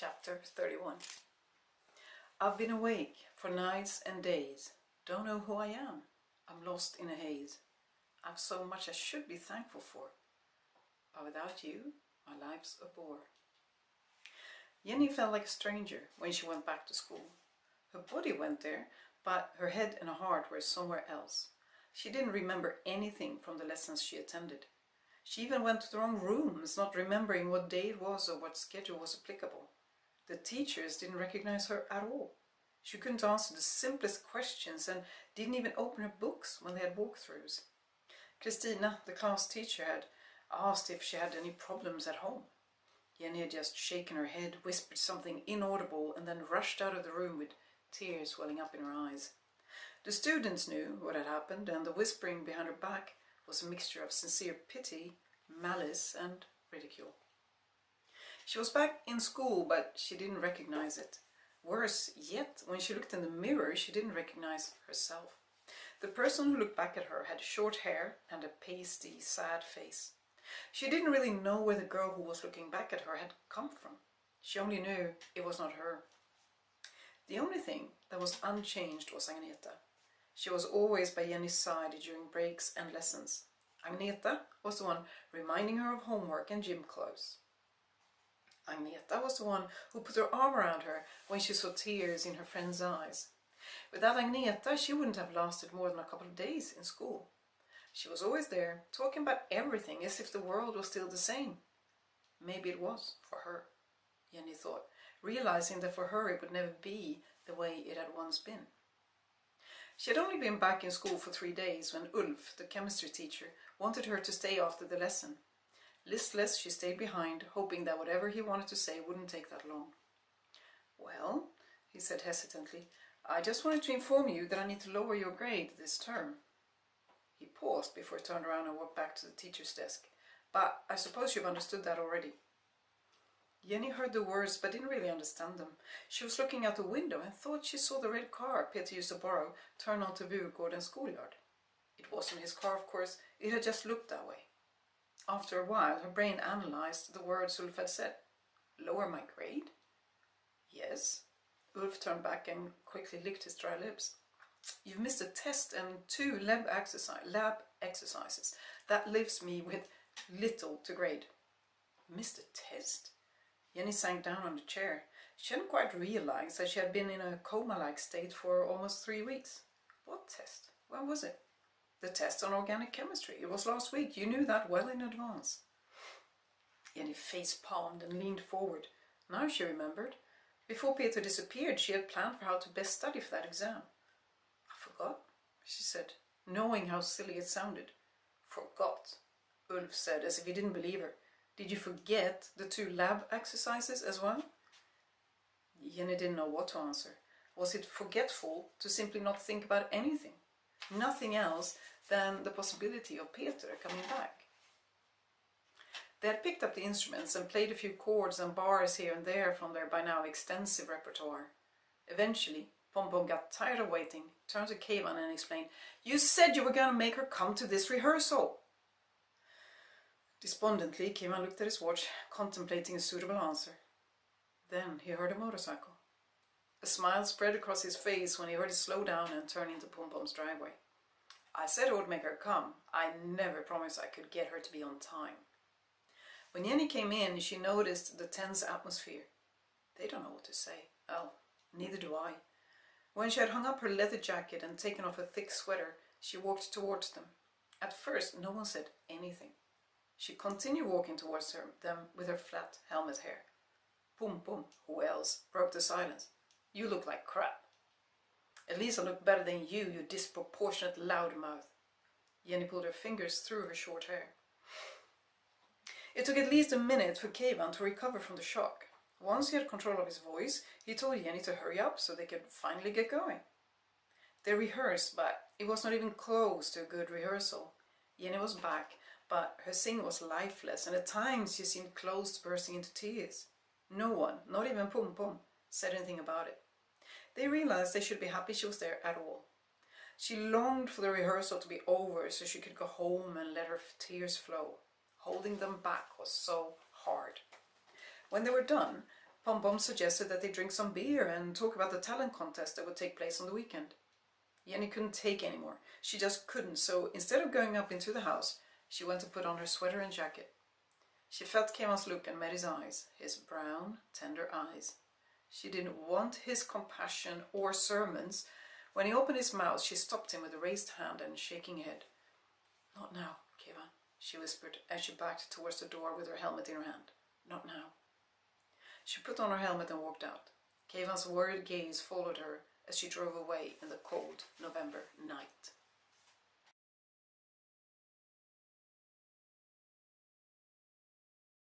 Chapter 31. I've been awake for nights and days, don't know who I am, I'm lost in a haze. I've so much I should be thankful for, but without you, my life's a bore. Jenny felt like a stranger when she went back to school. Her body went there, but her head and heart were somewhere else. She didn't remember anything from the lessons she attended. She even went to the wrong rooms, not remembering what day it was or what schedule was applicable. The teachers didn't recognize her at all. She couldn't answer the simplest questions and didn't even open her books when they had walkthroughs. Christina, the class teacher, had asked if she had any problems at home. Jenny had just shaken her head, whispered something inaudible, and then rushed out of the room with tears welling up in her eyes. The students knew what had happened, and the whispering behind her back was a mixture of sincere pity, malice, and ridicule. She was back in school, but she didn't recognize it. Worse yet, when she looked in the mirror, she didn't recognize herself. The person who looked back at her had short hair and a pasty, sad face. She didn't really know where the girl who was looking back at her had come from. She only knew it was not her. The only thing that was unchanged was Agneta. She was always by Jenny's side during breaks and lessons. Agneta was the one reminding her of homework and gym clothes. Agneta was the one who put her arm around her when she saw tears in her friend's eyes. Without Agneta, she wouldn't have lasted more than a couple of days in school. She was always there, talking about everything as if the world was still the same. Maybe it was for her, Jenny thought, realizing that for her it would never be the way it had once been. She had only been back in school for 3 days when Ulf, the chemistry teacher, wanted her to stay after the lesson. Listless, she stayed behind, hoping that whatever he wanted to say wouldn't take that long. "Well," he said hesitantly, "I just wanted to inform you that I need to lower your grade this term." He paused before he turned around and walked back to the teacher's desk. "But I suppose you've understood that already." Jenny heard the words but didn't really understand them. She was looking out the window and thought she saw the red car Peter used to borrow turn onto Djurgårdens schoolyard. It wasn't his car, of course, it had just looked that way. After a while, her brain analyzed the words Ulf had said. "Lower my grade?" "Yes." Ulf turned back and quickly licked his dry lips. "You've missed a test and 2 lab exercises. That leaves me with little to grade." "Missed a test?" Jenny sank down on the chair. She hadn't quite realized that she had been in a coma-like state for almost 3 weeks. "What test? When was it?" "The test on organic chemistry. It was last week. You knew that well in advance." Jenny face-palmed and leaned forward. Now she remembered. Before Peter disappeared, she had planned for how to best study for that exam. "I forgot," she said, knowing how silly it sounded. "Forgot," Ulf said, as if he didn't believe her. "Did you forget the 2 lab exercises as well?" Jenny didn't know what to answer. Was it forgetful to simply not think about anything? Nothing else than the possibility of Peter coming back. They had picked up the instruments and played a few chords and bars here and there from their by now extensive repertoire. Eventually, Pom Pom got tired of waiting, turned to Kevan and explained, "You said you were going to make her come to this rehearsal." Despondently, Kevan looked at his watch, contemplating a suitable answer. Then he heard a motorcycle. A smile spread across his face when he heard it slow down and turn into Pom Pom's driveway. "I said I would make her come. I never promised I could get her to be on time." When Jenny came in, she noticed the tense atmosphere. They don't know what to say. Oh, neither do I. When she had hung up her leather jacket and taken off a thick sweater, she walked towards them. At first, no one said anything. She continued walking towards them with her flat helmet hair. "Pom Pom, who else?" broke the silence. "You look like crap." "At least I look better than you disproportionate loudmouth." Jenny pulled her fingers through her short hair. It took at least a minute for Kevan to recover from the shock. Once he had control of his voice, he told Jenny to hurry up so they could finally get going. They rehearsed, but it was not even close to a good rehearsal. Jenny was back, but her singing was lifeless, and at times she seemed close to bursting into tears. No one, not even Pom Pom, said anything about it. They realized they should be happy she was there at all. She longed for the rehearsal to be over so she could go home and let her tears flow. Holding them back was so hard. When they were done, Pom Pom suggested that they drink some beer and talk about the talent contest that would take place on the weekend. Jenny couldn't take anymore. She just couldn't, so instead of going up into the house, she went to put on her sweater and jacket. She felt Kevan's look and met his eyes, his brown, tender eyes. She didn't want his compassion or sermons. When he opened his mouth, she stopped him with a raised hand and shaking head. "Not now, Kevan," she whispered as she backed towards the door with her helmet in her hand. "Not now." She put on her helmet and walked out. Kevan's worried gaze followed her as she drove away in the cold November night.